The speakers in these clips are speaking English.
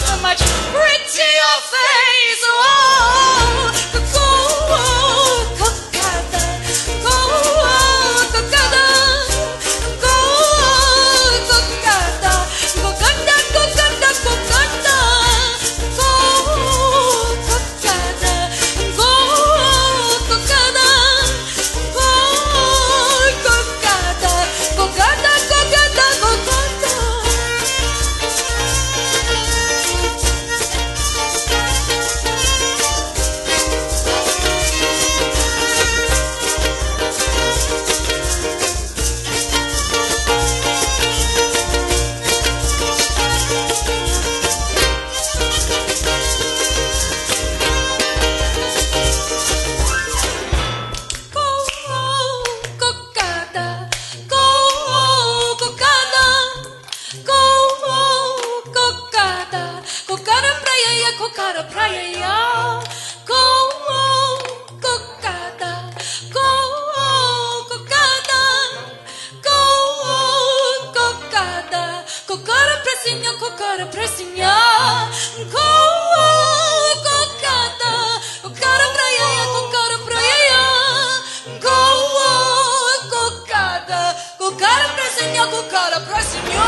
with a much prettier face. Oh, cocada, cocada, cocada, cocada, cocada, cocada, cocada, cocada, cocada, cocada, cocada. Cocada praia ya, cocada, cocada, cocada, cocada pressinha, cocada pressinha, cocada, cocada praia ya, cocada praia ya, cocada, cocada pressinha, cocada pressinha.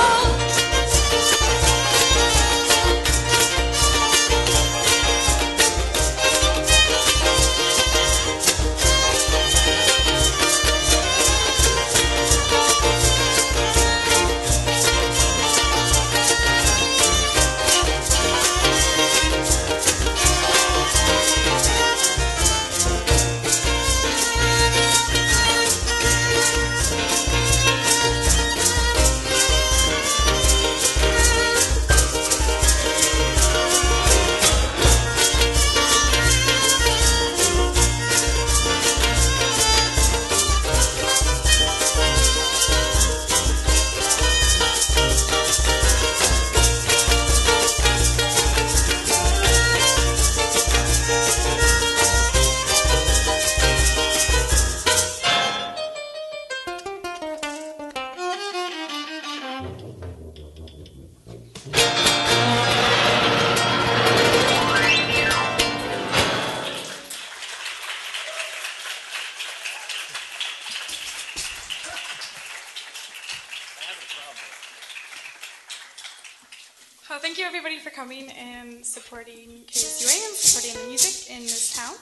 Thank you everybody for coming and supporting KSUA and supporting the music in this town.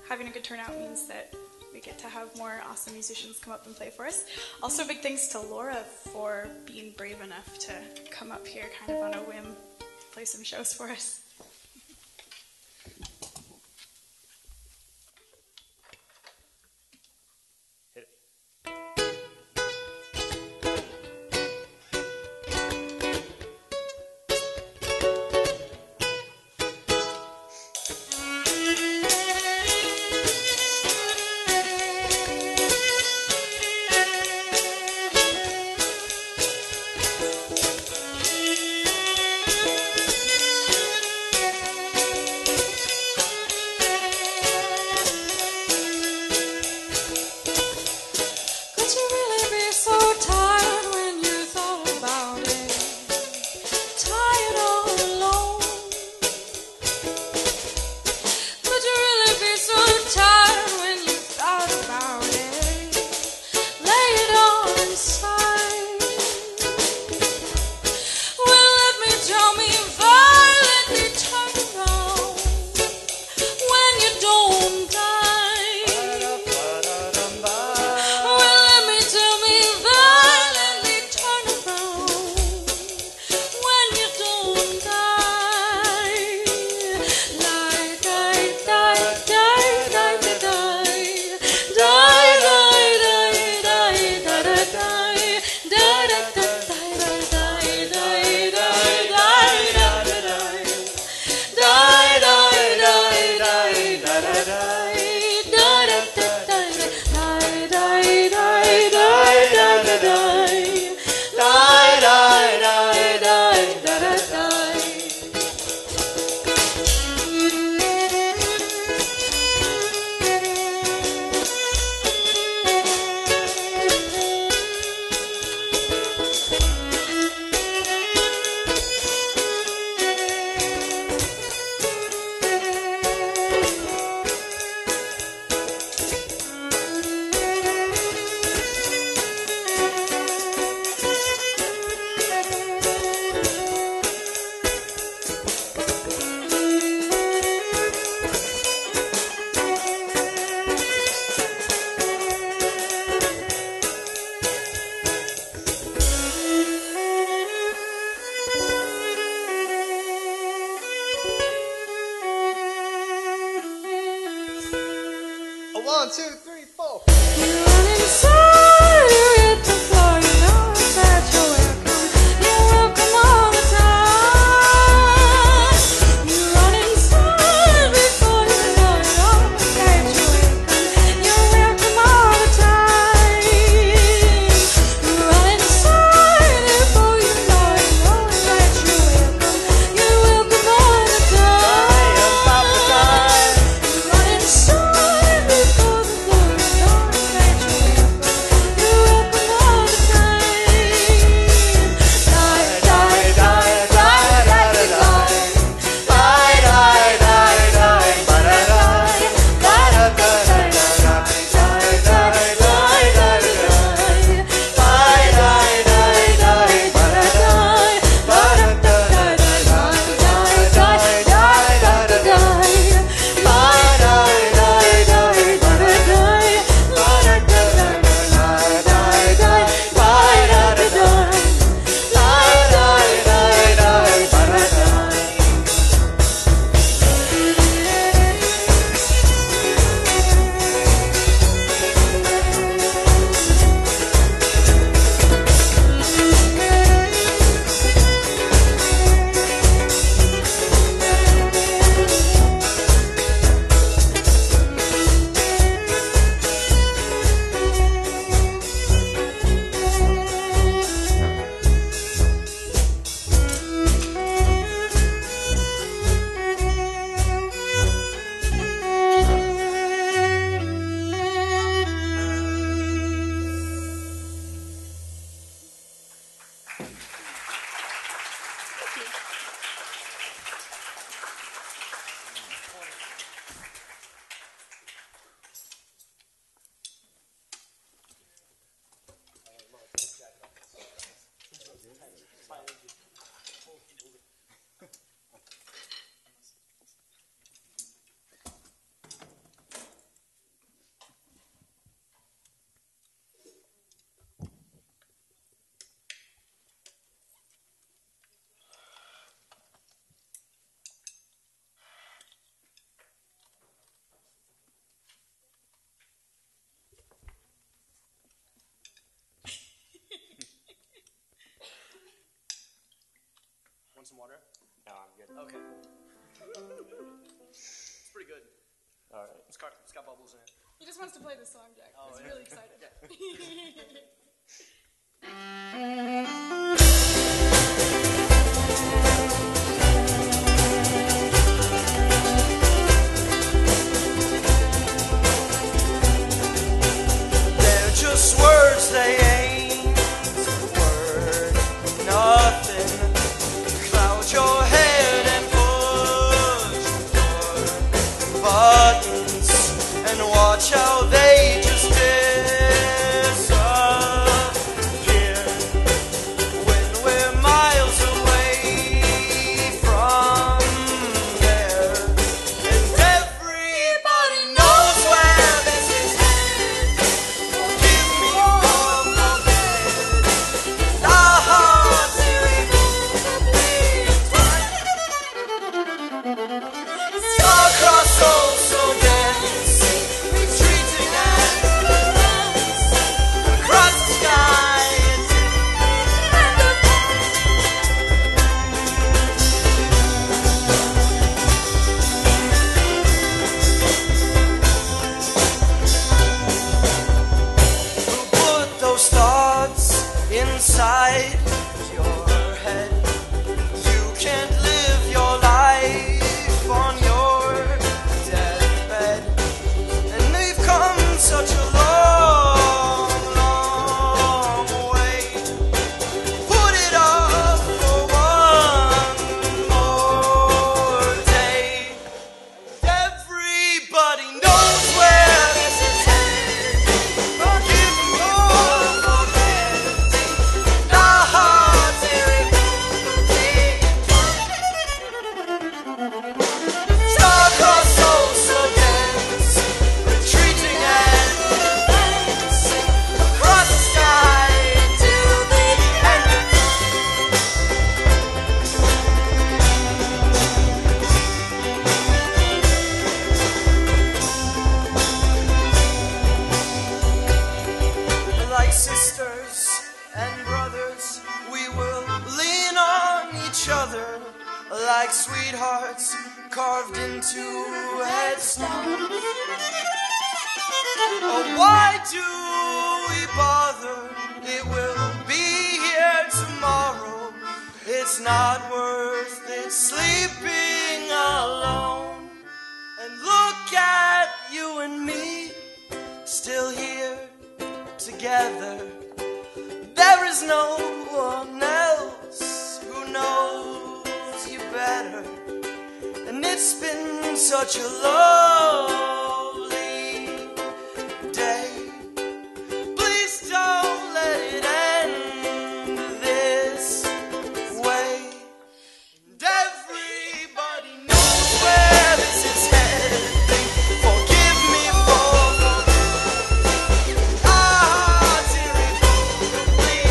Having a good turnout means that we get to have more awesome musicians come up and play for us. Also big thanks to Laura for being brave enough to come up here kind of on a whim, play some shows for us. 1, 2, 3, 4. You run inside, you hit the floor, you know that you're welcome. You're welcome all the time. You run inside before you know it all, that you're welcome. You're welcome all the time. You run inside before you know it all, that you're welcome. You're welcome all the time. You run inside before the door is locked, that you're welcome. You're welcome all the time. Die, die, die, die, die, die, die. Die, die, die, die, die, die, Want some water? No, I'm good. Okay. It's pretty good. All right. It's got bubbles in it. He just wants to play this song, Jack. He's really excited. They're just words, they ain't a word, nothing. Cloud your head and push your buttons and watch how they just disappear. sweethearts carved into headstones. Oh, why do we bother? It will be here tomorrow. It's not worth it sleeping alone. And look at you and me, still here together. There is no one else who knows you better. And it's been such a lovely day. Please don't let it end this way. And everybody knows where this is heading. Forgive me for our hearts irrevocably.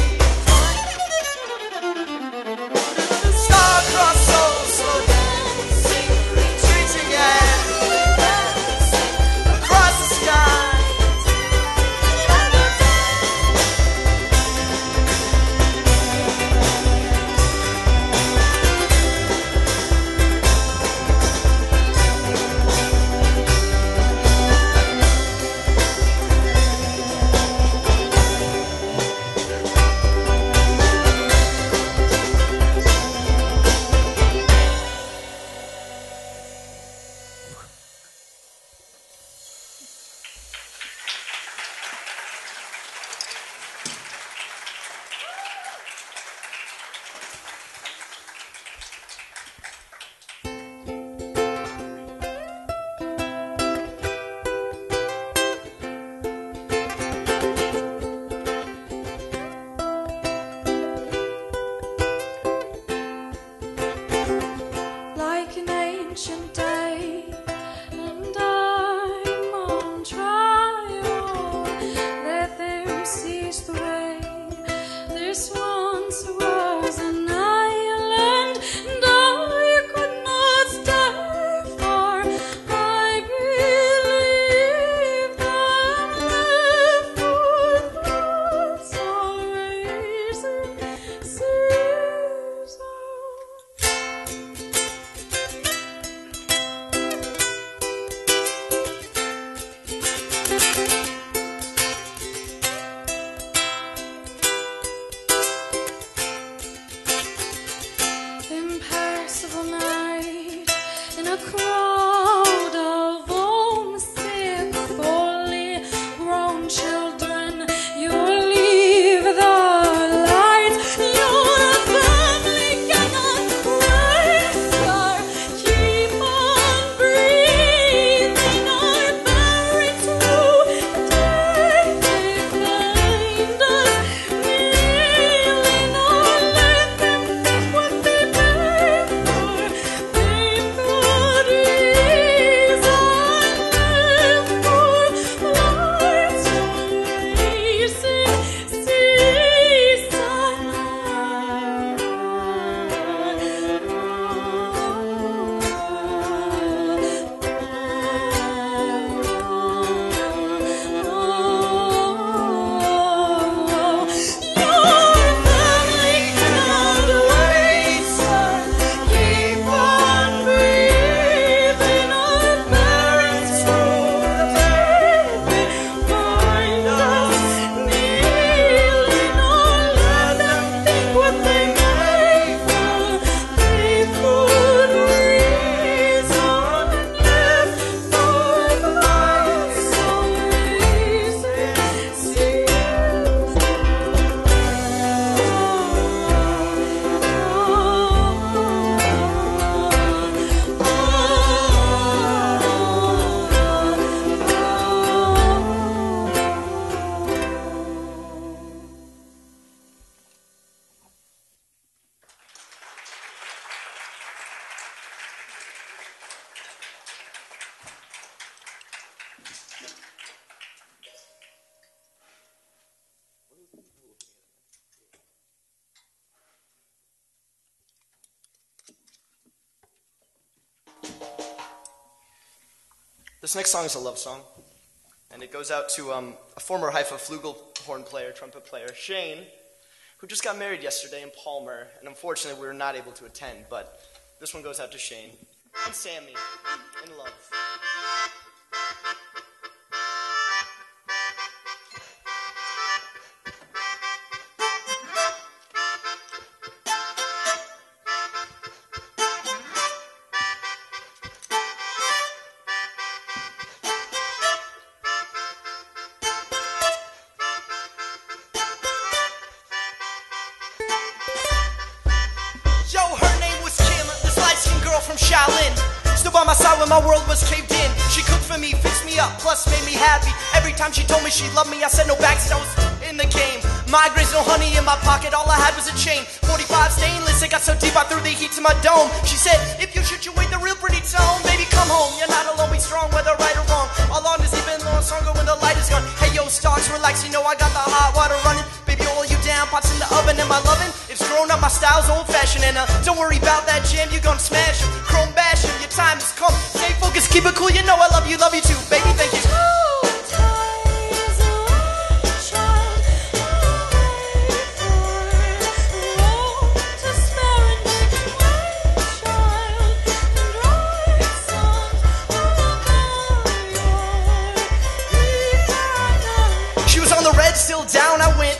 Star-crossed souls slow dancing, reaching again across the sky. Like an ancient day, and I'm on trial. Let them seize the way. This once was an island, and I could not stay far. I believe that left for are raising seas. Impassable night in a crowd of homesick, fully grown children. You leave the light. Your family cannot break. Keep on breathing. I'm very true. They find us kneeling. Or let them think what they beg for. They could ease our life for lights racing This next song is a love song, and it goes out to a former Haifa flugelhorn player, trumpet player, Shane, who just got married yesterday in Palmer, and unfortunately we were not able to attend, but This one goes out to Shane and Sammy in love. Yo, her name was Kim, this light-skinned girl from Shaolin. Stood by my side when my world was caved in. She cooked for me, fixed me up, plus made me happy. Every time she told me she loved me, I said no backseat, I was in the game. Migraines, no honey in my pocket, all I had was a chain. 45 stainless, it got so deep I threw the heat to my dome. She said, if you shoot, you wait the real pretty tone. Baby, come home, you're not alone, be strong, whether right or wrong. All on is even more stronger when the light is gone. Hey yo, stars, relax, you know I got the hot water running. Baby, all you down, pots in the oven, am I loving? It's grown up, my style's old-fashioned. And don't worry about that jam, you gon' smash him. Chrome bash him, your time has come. Stay focused, keep it cool, you know I love you too. Baby, thank you. She was on the red, still down I went.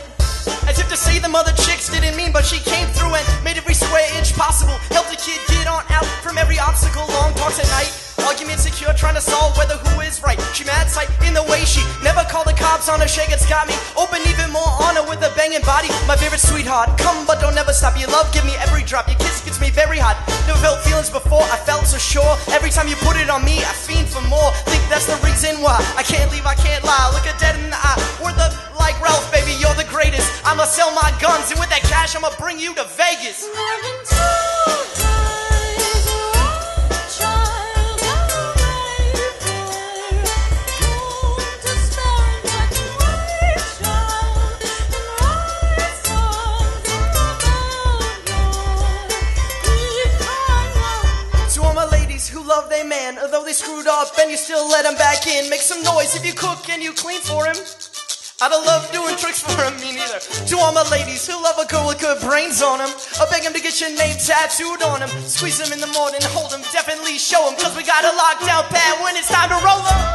As if to say them other chicks didn't mean, but she came through and made every square inch possible. Helped the kid get on out from every obstacle. Long talks at night, arguments secure, trying to solve whether who is right. She mad sight in the way she never called the cops on her. Shake, it's got me open even more on her with a banging body. My favorite sweetheart, come but don't ever stop. Your love give me every drop, your kiss gets me very hot. Never felt feelings before, I felt so sure. Every time you put it on me, I fiend for more. Think that's the reason why I can't leave, I can't lie. Look her dead in the eye, we're the like Ralph, baby, you're the greatest. I'ma sell my guns, and with that cash, I'ma bring you to Vegas. To all my ladies who love their man, although they screwed up, and you still let him back in. Make some noise if you cook and you clean for him. I don't love doing tricks for him, me neither. To all my ladies who love a girl with good brains on him, I beg him to get your name tattooed on him. Squeeze him in the morning, hold him, definitely show him, cause we got a lockdown pad when it's time to roll him.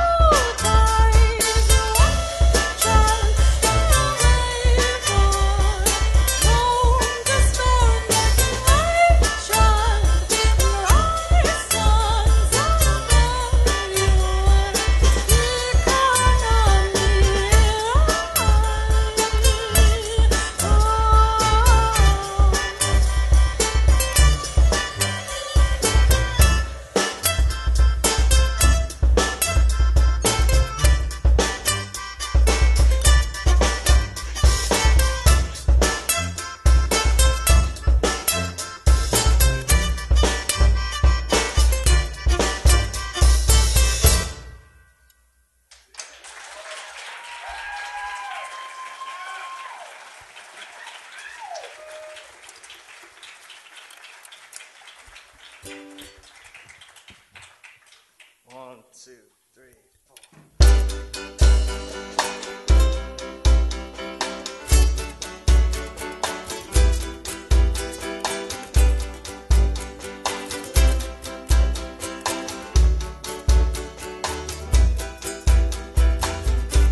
One, two, three, four.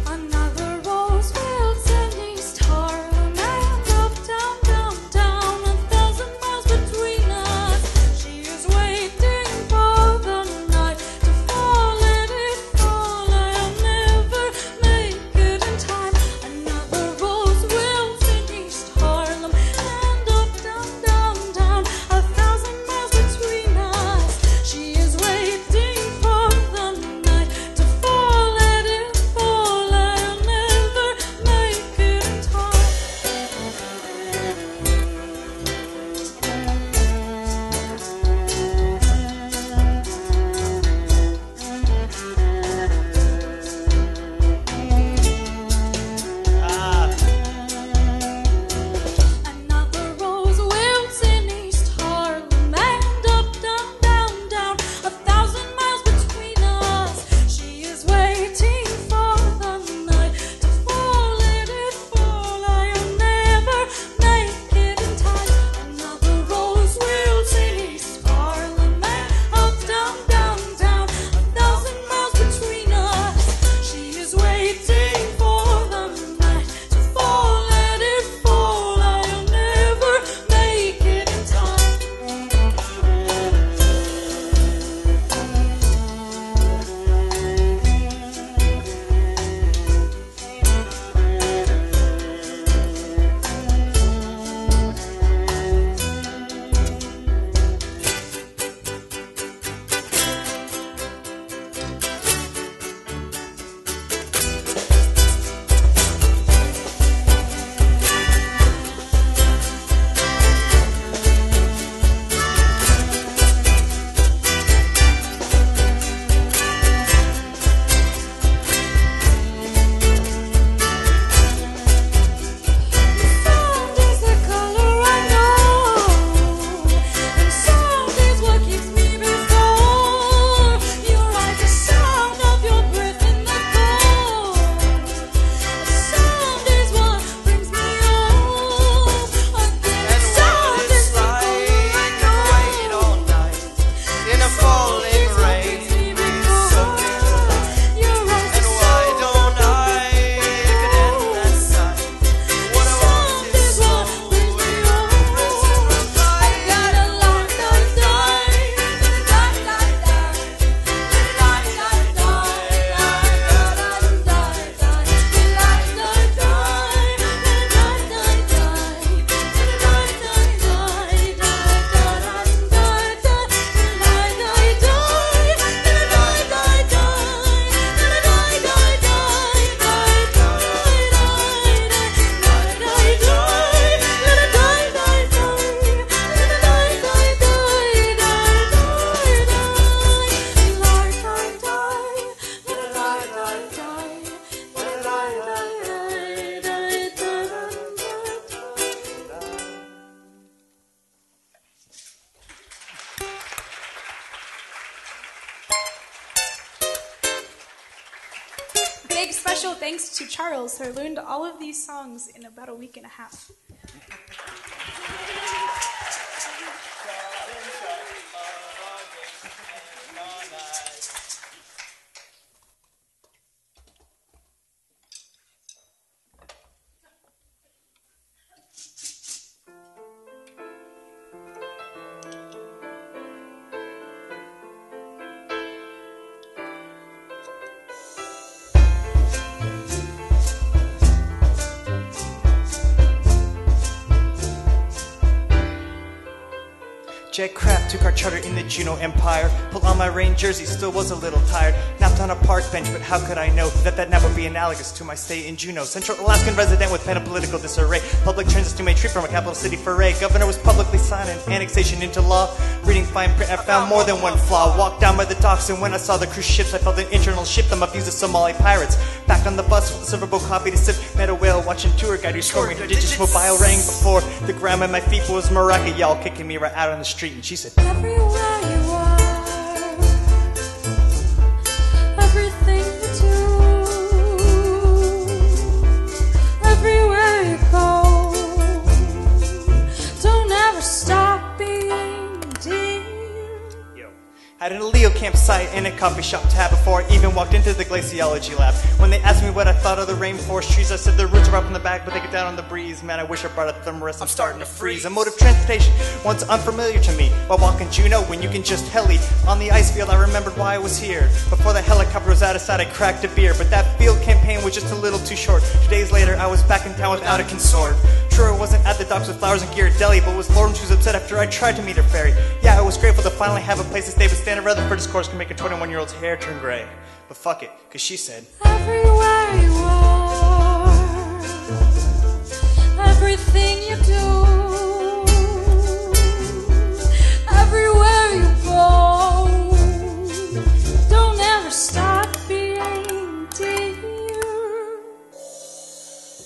Another rose-filled sending star, and up, down, down, down, 1,000 miles between us. She is waiting for the night to fall. Let it big special thanks to Charles, who learned all of these songs in about a week and a half. Jet craft took our charter in the Juneau Empire. Pulled on my rain jersey, still was a little tired. Napped on a park bench, but how could I know that nap would be analogous to my stay in Juneau? Central Alaskan resident with pen of political disarray. Public transit made treat from a capital city foray. Governor was publicly signing annexation into law. Reading fine print, I found more than one flaw. Walked down by the docks, and when I saw the cruise ships, I felt an internal ship them up used the Somali pirates. Back on the bus with the silverboat copy to sip. Met a whale watching tour guide who scored me. Her digits mobile rang before the ground at my feet was maraca y'all kicking me right out on the street. And she said, everywhere you are, everything you do, everywhere you go, don't ever stop being dear. Yo. Had an Leo campsite and a coffee shop tab before I even walked into the glaciology lab. When they asked me what I thought of the rainforest trees, I said the roots are up in the back, but they get down on the breeze. Man, I wish I brought a thermarest. I'm starting to freeze. A mode of transportation once unfamiliar to me. While walking Juneau, when you can just heli on the ice field, I remembered why I was here. Before the helicopter was out of sight, I cracked a beer, but that field campaign was just a little too short. 2 days later, I was back in town without a consort. True, I wasn't at the docks with flowers and Ghirardelli, but was Lauren who was upset after I tried to meet her fairy. Yeah, I was grateful to finally have a place to stay, but standing rather for discourse can make a 21-year-old's hair turn gray. But fuck it, cause she said, Everywhere you are, everything you do, everywhere you go, don't ever stop being dear.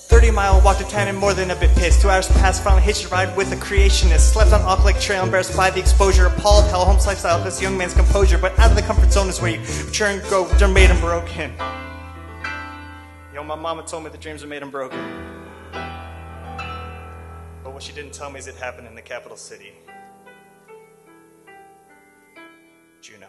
30-mile walk to town and more than a bit pissed. 2 hours passed, finally hitched a ride with a creationist. Slept on Oak Lake Trail, embarrassed by the exposure. Appalled, hell, home's lifestyle, this young man's composure. But out of the comfort zone is where you mature and grow. They're made and broken. Yo, my mama told me the dreams are made and broken. But what she didn't tell me is it happened in the capital city. Juneau.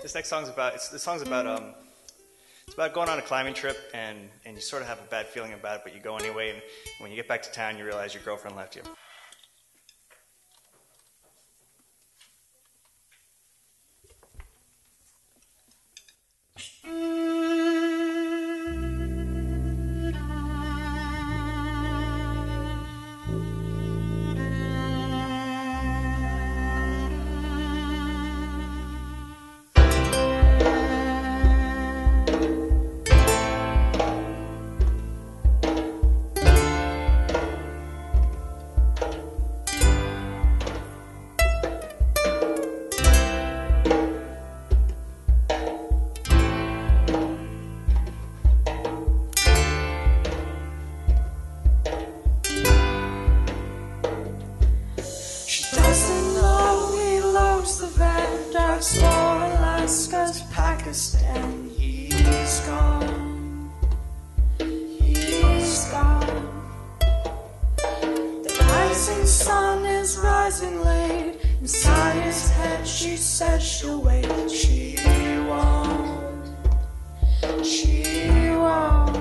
This next song's about it's about going on a climbing trip and you sort of have a bad feeling about it, but you go anyway, and when you get back to town you realize your girlfriend left you. Inside his head she says she'll wait, but she won't. She won't.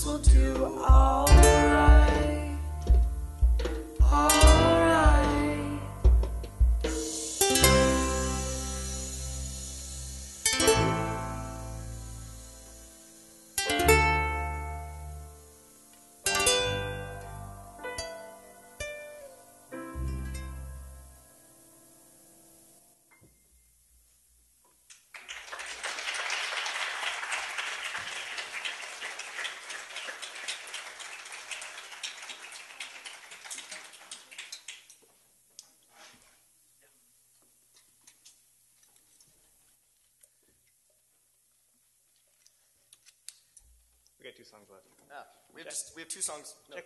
Will do alright, alright. We got 2 songs left. Yeah, we have 2 songs. No. Check.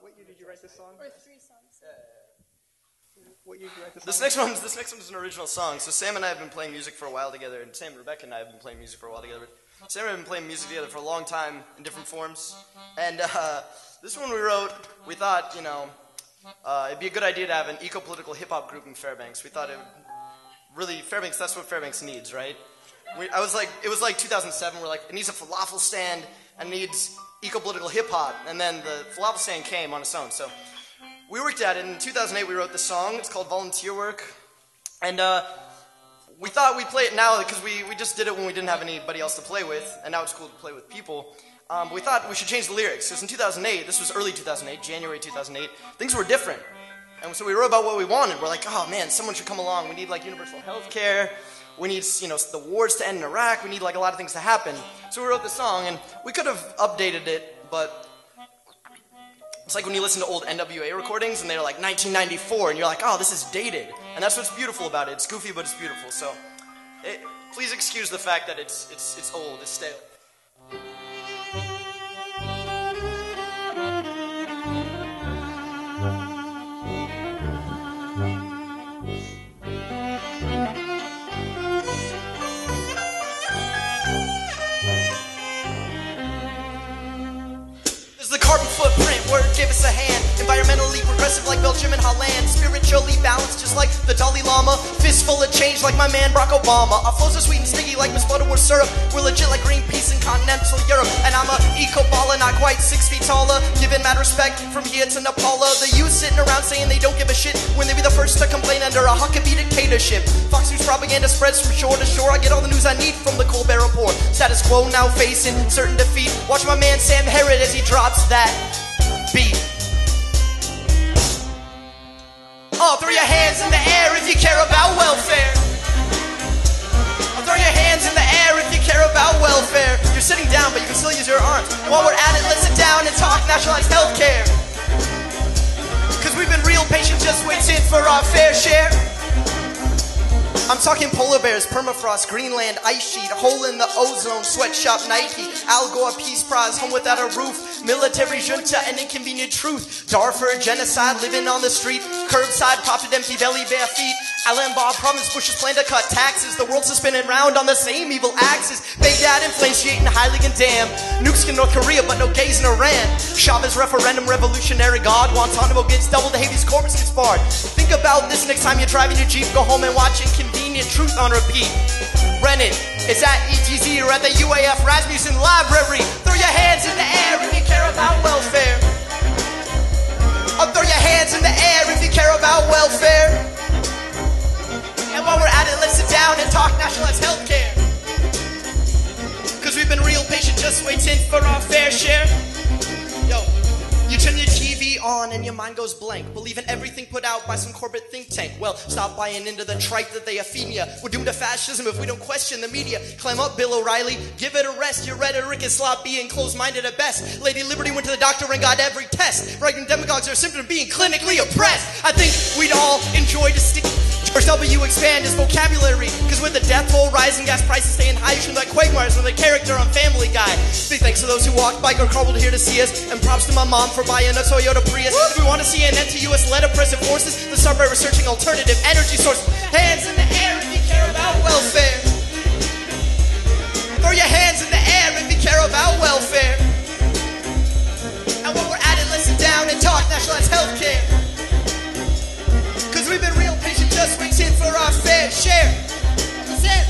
What year did you write this song? Or 3 songs. What year did you write this This song? next one is an original song. So Sam and I have been playing music for a while together, and Sam, Rebecca, and I have been playing music for a while together. But Sam and I have been playing music together for a long time in different forms. And this one we wrote, we thought, it'd be a good idea to have an eco-political hip-hop group in Fairbanks. We thought it would really, Fairbanks, that's what Fairbanks needs, right? It was like 2007, we're like, it needs a falafel stand and needs eco-political hip-hop. And then the falafel stand came on its own. So we worked at it. In 2008, we wrote this song. It's called Volunteer Work. And we thought we'd play it now because we just did it when we didn't have anybody else to play with. And now it's cool to play with people. But we thought we should change the lyrics. Because in 2008, this was early 2008, January 2008, things were different. And so we wrote about what we wanted. We're like, oh man, someone should come along. We need like universal health care. We need, the wars to end in Iraq. We need like a lot of things to happen. So we wrote this song, and we could have updated it, but it's like when you listen to old NWA recordings, and they're like 1994, and you're like, oh, this is dated. And that's what's beautiful about it. It's goofy, but it's beautiful. So please excuse the fact that it's old, it's stale. Carbon footprint, word, give us a hand. Environmentally progressive like Belgium and Holland. Spiritually balanced just like the Dalai Lama. Fistful of change like my man Barack Obama. Our flows are sweet and sticky like Miss Butterworth syrup. We're legit like Greenpeace in continental Europe. And I'm a eco-baller, not quite 6 feet taller. Giving mad respect from here to Nepal. The youth sitting around saying they don't give a shit when they be the first to complain under a Huckabee dictatorship. Fox News propaganda spreads from shore to shore. I get all the news I need from the Colbert Report. Status quo now facing certain defeat. Watch my man Sam Herod as he drops that beat. Oh, throw your hands in the air if you care about welfare. Oh, throw your hands in the air if you care about welfare. You're sitting down, but you can still use your arms. While we're at it, let's sit down and talk nationalized health care. Cause we've been real patient, just waiting for our fair share. I'm talking polar bears, permafrost, Greenland, ice sheet, hole in the ozone, sweatshop, Nike, Al Gore, Peace Prize, home without a roof, military junta, and inconvenient truth, Darfur, genocide, living on the street, curbside, propped empty belly, bare feet, Alaskaland province, Bush's plan to cut taxes, the world's spinning round on the same evil axis, Baghdad inflationating, highly condemned, nukes in North Korea, but no gays in Iran, Chavez referendum, revolutionary God, Guantanamo gets doubled, the habeas corpus gets barred. Think about this next time you're driving your Jeep, go home and watch Inconvenient Truth on repeat. Rent it. It's at ETZ or at the UAF Rasmussen Library. Throw your hands in the air if you care about welfare. Oh, throw your hands in the air if you care about welfare. And while we're at it, let's sit down and talk nationalized health care. Cause we've been real patient, just waiting for our fair share. Yo, you turn your TV on on and your mind goes blank, believing everything put out by some corporate think tank. Well, stop buying into the tripe that they feed ya. We're doomed to fascism if we don't question the media. Climb up, Bill O'Reilly, give it a rest. Your rhetoric is sloppy and closed-minded at best. Lady Liberty went to the doctor and got every test. Right-wing demagogues are a symptom of being clinically oppressed. I think we'd all enjoy to stick George W. expand his vocabulary, cause with the death toll rising, gas prices staying high, you should like Quagmires from the character on Family Guy. Big thanks to those who walked, bike, or carpooled here to see us, and props to my mom for buying a Toyota Prius. If we want to see an end to U.S.-led oppressive forces, let's start by researching alternative energy sources. Hands in the air if you care about welfare. Throw your hands in the air if you care about welfare. And while we're at it, let's sit down and talk nationalized healthcare. Cause we've been real patient, just waiting for our fair share. That's it.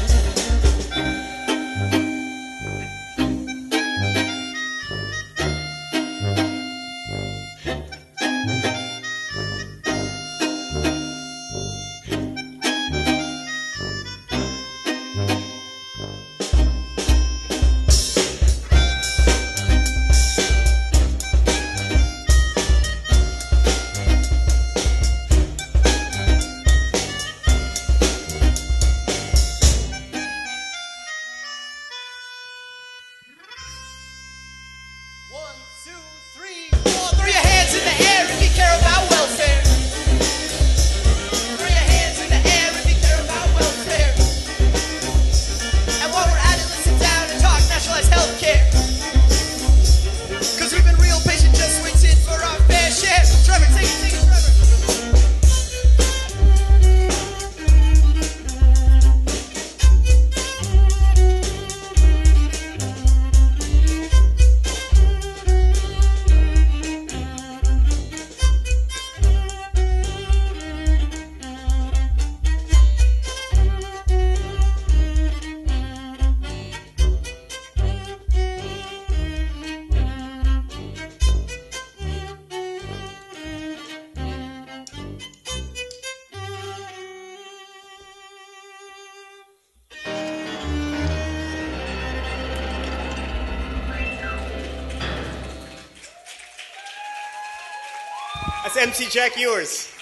That's MC Jack Ewers.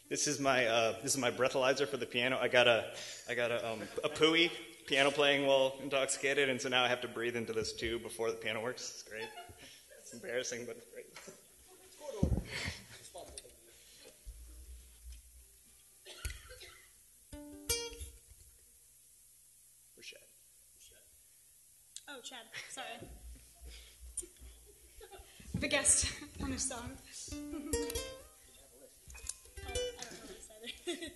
This is my breathalyzer for the piano. I got a Pui piano playing while intoxicated, and so now I have to breathe into this tube before the piano works. It's great. It's embarrassing, but it's great. Oh, Chad, sorry. I have a guest on this song. Oh, I don't know this either.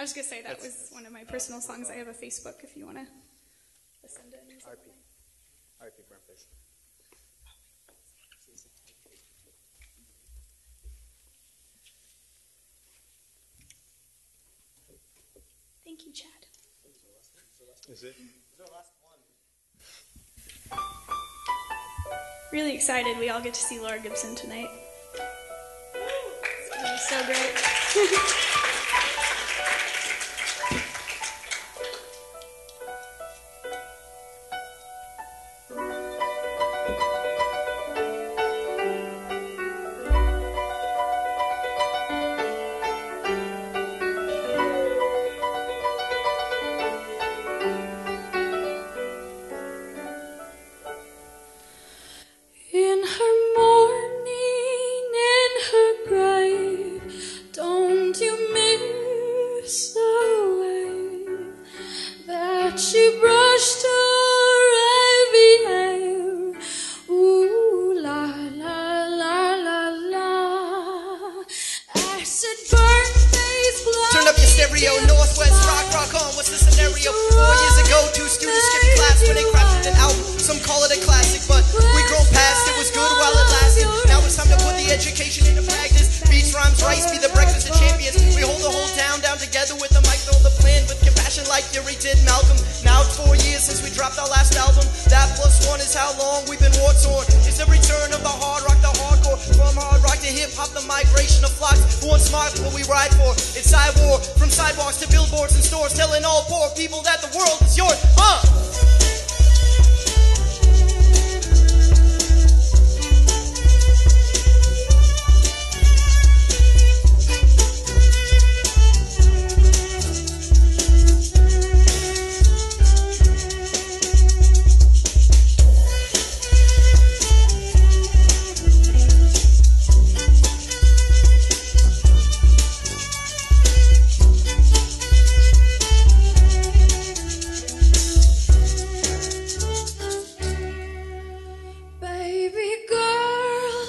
I was going to say that was one of my personal songs. I have a Facebook if you want to listen to music. R.I.P. Burntface. Thank you, Chad. Is it? Really excited we all get to see Laura Gibson tonight. It's going to be so great. In her mourning, in her grave, don't you miss the way that she brushed her heavy hair? Ooh, la, la, la, la, la. Acid burn face, Turn up your stereo, Northwest rock on. What's the scenario? 4 years ago, 2 students skipped class when they crafted an album. Some call it a classic, but we grown past. It was good while it lasted. Now it's time to put the education into practice. Beats, rhymes, rice, be the breakfast of champions. We hold the whole town down together with the mic, throw the plan with compassion like Yuri did Malcolm. Now it's 4 years since we dropped our last album. That +1 is how long we've been war torn. It's the return of the hard rock, the hardcore. From hard rock to hip hop, the migration of flocks. Who wants smart, what we ride for? It's war. From sidewalks to billboards and stores, telling all poor people that the world is yours. baby girl,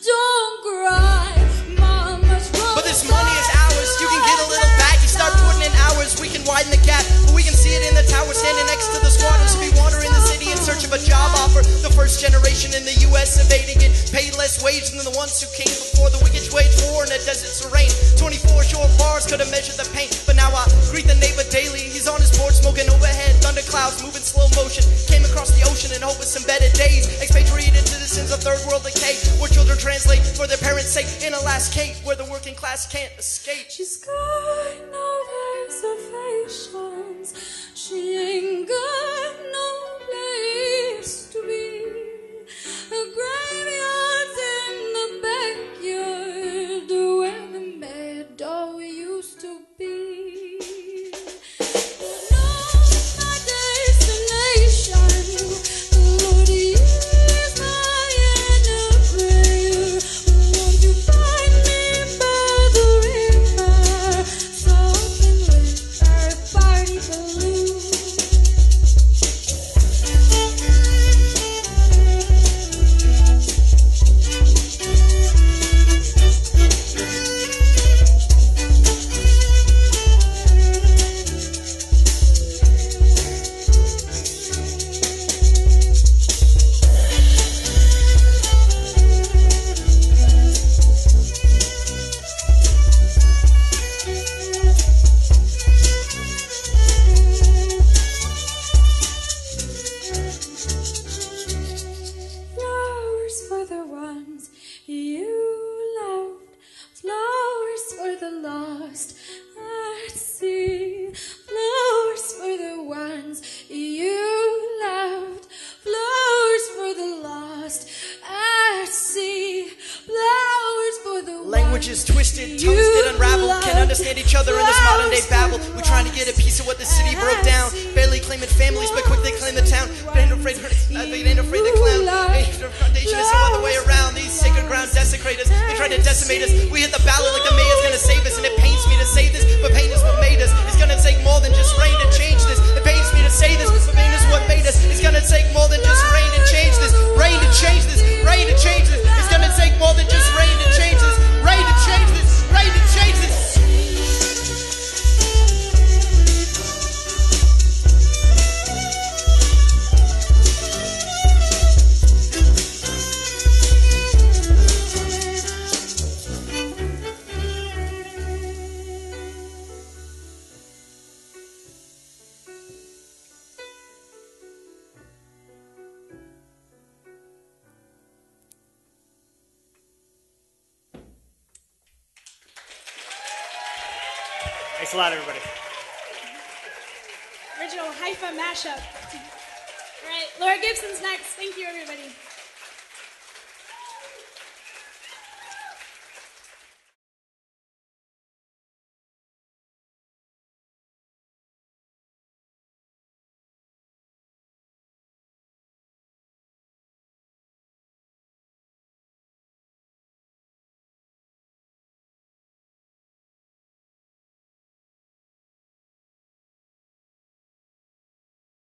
don't cry. Mama's But this money is ours. You can get a little back. You start putting in hours. We can widen the gap, but we can see it in the tower standing next to the squatters who be wandering the city in search of a job offer. The first generation in the U.S. evading it, paid less wage than the ones who came before the wicked waged war in a desert serene. 24 short bars could have measured the pain, but now I greet the neighbor daily. He's on his porch smoking overhead, thunderclouds moving slow motion. Came across the ocean in hope of some better days. Expatriated citizens of third world decay, where children translate for their parents' sake. In Alaska, where the working class can't escape. She's got no reservations. She ain't got no place to be. Her graveyard's in the backyard where the meadow used to be. But no, my destination. Lord, here's my inner prayer. Won't you find me by the river, soaking with our party balloon? Flowers for the ones you loved, flowers for the lost at sea, flowers for the ones you loved, flowers for the lost at sea, flowers for the Language is twisted, tongues get unraveled. Can't understand each other in this modern day babble. We're trying to get a piece of what the city broke down. Barely claiming families, but quick they claim the town. But ain't afraid to clown. The foundation is no other way around. These sacred grounds desecrate us. They try to decimate us. We hit the ballot like the mayor's gonna save us. And it pains me to say this, but pain is what made us. It's gonna take more than just rain to change this. It pains me to say this, but pain is what made us. It's gonna take more than just rain to change this. Rain to change this. Rain to change this. It's gonna take more than just rain to change this. Rain to change this. Rain to change this. Thanks a lot, everybody. Original Haifa mashup. All right, Laura Gibson's next. Thank you, everybody.